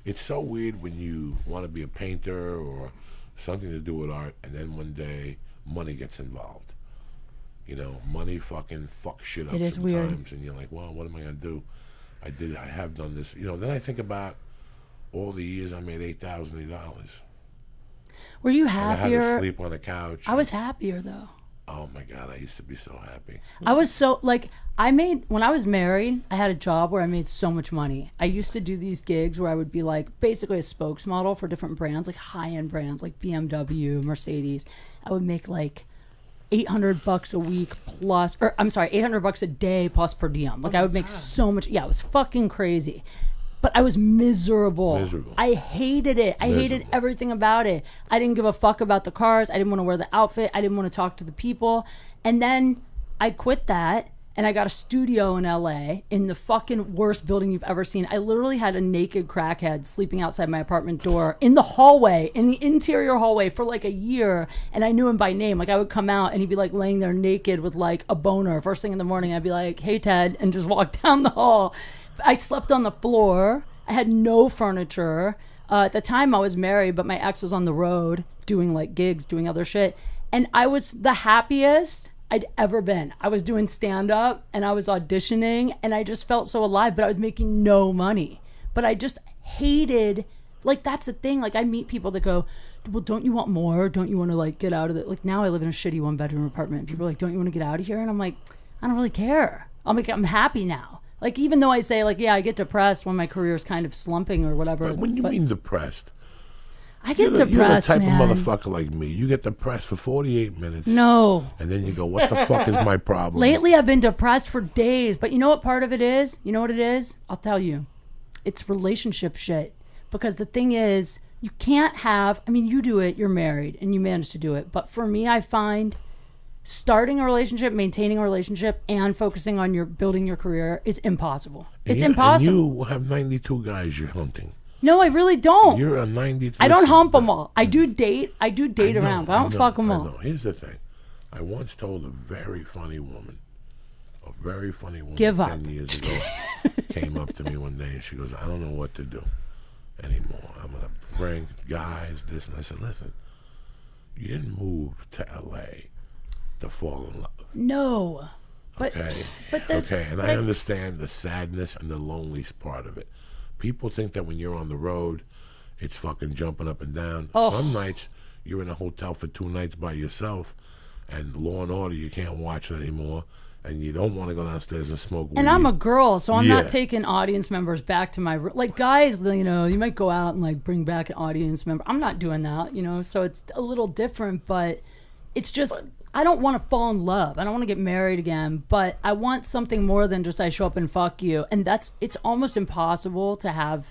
It's so weird when you want to be a painter or something to do with art, and then one day money gets involved. You know, money fucking fucks shit up It is sometimes, weird. and you're like, well, what am I gonna do? I have done this. You know, then I think about all the years I made $8,000. Were you And I had to happier? sleep on a couch. I was happier though. Oh my God, I used to be so happy. I was so like when I was married, I had a job where I made so much money. I used to do these gigs where I would be like basically a spokesmodel for different brands, like high-end brands like BMW, Mercedes. I would make like $800 a week plus, or I'm sorry, $800 a day plus per diem. Like I would make so much. Yeah, it was fucking crazy. But I was miserable. I hated it. I hated everything about it. I didn't give a fuck about the cars. I didn't want to wear the outfit. I didn't want to talk to the people. And then I quit that and I got a studio in LA in the fucking worst building you've ever seen. I literally had a naked crackhead sleeping outside my apartment door in the hallway, in the interior hallway for like a year. And I knew him by name. Like I would come out and he'd be like laying there naked with like a boner first thing in the morning. I'd be like, hey, Ted, and just walk down the hall. I slept on the floor. I had no furniture. At the time I was married, but my ex was on the road doing like gigs, doing other shit. And I was the happiest I'd ever been. I was doing stand up and I was auditioning and I just felt so alive, but I was making no money. But I just hated, like that's the thing. Like I meet people that go, well, don't you want more? Don't you want to like get out of it? Like now I live in a shitty 1-bedroom apartment. People are like, don't you want to get out of here? And I'm like, I don't really care. I'm happy now. Like, even though I say, like, yeah, I get depressed when my career is kind of slumping or whatever. But when you mean depressed? I get You're depressed, the type man. of motherfucker like me. You get depressed for 48 minutes. No. And then you go, what the fuck is my problem? Lately, I've been depressed for days. But you know what part of it is? You know what it is? I'll tell you. It's relationship shit. Because the thing is, you can't have, I mean, you do it, you're married, and you manage to do it. But for me, I find starting a relationship, maintaining a relationship, and focusing on your building your career is impossible. It's impossible. And you have 92 guys you're hunting. No, I really don't. You're a 93. I don't hump them all. I do date around, but I don't fuck them all. No, here's the thing. I once told a very funny woman, Give 10 up. years ago, came up to me one day and she goes, I don't know what to do anymore. I'm going to bring guys, this. And I said, listen, you didn't move to L.A. to fall in love. No. But, okay. And but I understand the sadness and the lonely part of it. People think that when you're on the road, it's fucking jumping up and down. Oh. Some nights you're in a hotel for 2 nights by yourself, and Law and Order you can't watch it anymore, and you don't want to go downstairs and smoke weed. And I'm a girl, so I'm not taking audience members back to my room. Like guys, you know, you might go out and like bring back an audience member. I'm not doing that, you know. So it's a little different, but it's just. I don't want to fall in love. I don't want to get married again, but I want something more than just I show up and fuck you. And it's almost impossible to have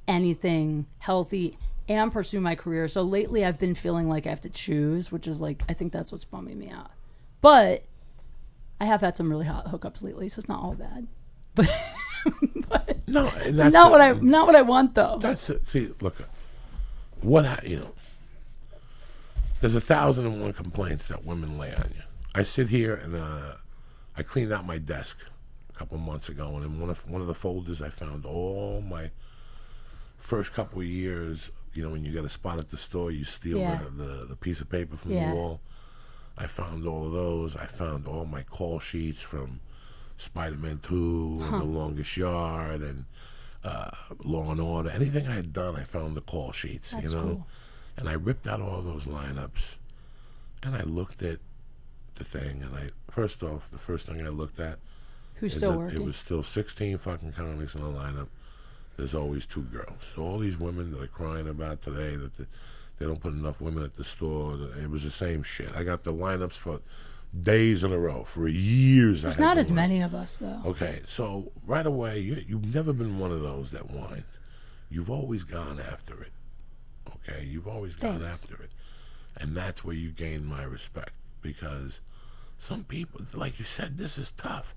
anything healthy and pursue my career. So lately I've been feeling like I have to choose, which is like, I think that's what's bumming me out. But I have had some really hot hookups lately, so it's not all bad. But no, and that's not what I want though. That's it. See, look, there's 1,001 complaints that women lay on you. I sit here and I cleaned out my desk a couple months ago, and in one of the folders I found all my first couple of years. You know, when you get a spot at the store, you steal the piece of paper from the wall. I found all of those. I found all my call sheets from Spider-Man 2 and The Longest Yard and Law and Order. Anything I had done, I found the call sheets. That's you know. cool. And I ripped out all those lineups, and I looked at the thing, and first off, the first thing I looked at Who's still working? It was still 16 fucking comics in the lineup. There's always 2 girls. So all these women that are crying about today that they don't put enough women at the store, it was the same shit. I got the lineups for days in a row, for years. There's not as many of us, though. Okay, so right away, you've never been one of those that whined. You've always gone after it. Okay, you've always gone after it. And that's where you gain my respect. Because some people, like you said, this is tough.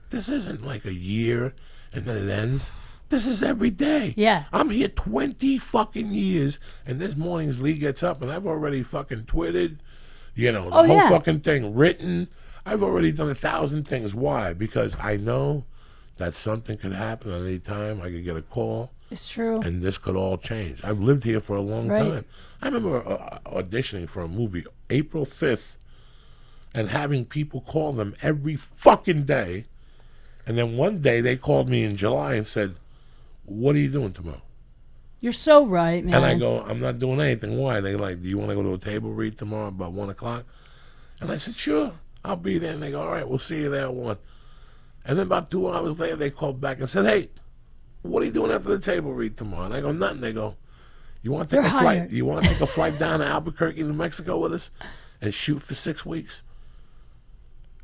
This isn't like a year and then it ends. This is every day. Yeah. I'm here 20 fucking years, and this morning's Lee gets up, and I've already fucking tweeted, the whole fucking thing written. I've already done 1,000 things. Why? Because I know that something could happen at any time. I could get a call. It's true. And this could all change. I've lived here for a long Right. time. I remember auditioning for a movie April 5th and having people call them every fucking day. And then one day they called me in July and said, "What are you doing tomorrow?" You're so right, man. And I go, "I'm not doing anything." Why? They like, "Do you want to go to a table read tomorrow about 1 o'clock?" And I said, "Sure, I'll be there." And they go, "All right, we'll see you there at 1." And then about 2 hours later, they called back and said, "Hey, what are you doing after the table read tomorrow?" And I go, "Nothing." They go, "You want to take You're a flight? hired. You want to take a flight down to Albuquerque, New Mexico with us and shoot for 6 weeks?"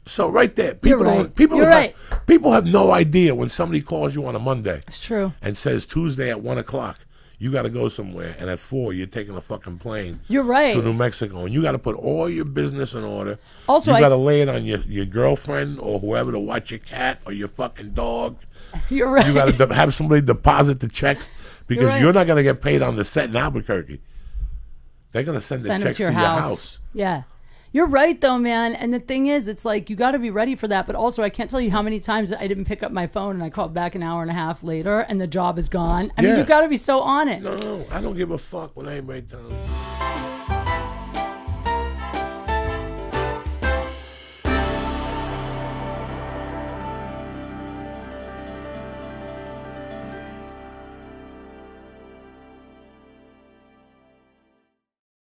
So right there, people You're right. don't. People You're have, right. people have no idea when somebody calls you on a Monday It's true. and says Tuesday at 1 o'clock you got to go somewhere, and at 4 you're taking a fucking plane. You're right. To New Mexico, and you got to put all your business in order. Also, you got to lay it on your girlfriend or whoever to watch your cat or your fucking dog. You're right. You got to have somebody deposit the checks because right. you're not going to get paid on the set in Albuquerque. They're going to send the Send checks them to to your your house. Yeah. You're right, though, man. And the thing is, it's like you got to be ready for that. But also, I can't tell you how many times I didn't pick up my phone and I called back an hour and a half later and the job is gone. I mean, Yeah. you got to be so on it. No, I don't give a fuck what anybody tells me.